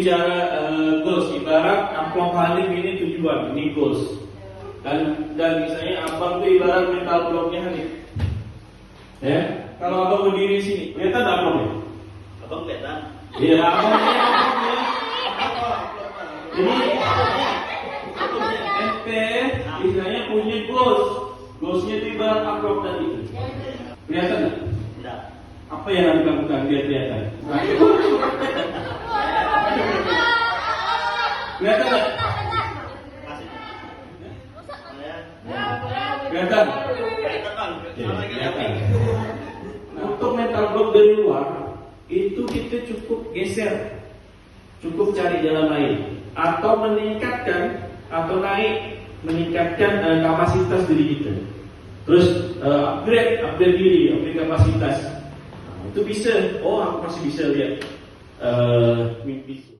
bicara goals, ibarat amplop Halim ini tujuan, ini goals. Dan misalnya abang tuh ibarat mental blocknya Halim. Ya, kalau abang berdiri di sini, kelihatan amplopnya? Abang kelihatan. Iya, amplopnya. Jadi ente misalnya punya goals, goalsnya itu ibarat amplop tadi. Kelihatan nggak? Tidak. Apa yang harus dilakukan biar kelihatan? Kelihatan nggak? Kelihatan? Kelihatan. Untuk mental block dari luar itu kita cukup geser, cukup cari jalan lain, atau meningkatkan atau meningkatkan kapasitas diri kita. Terus upgrade diri, upgrade kapasitas. Itu bisa. Oh, aku masih bisa lihat mimpi.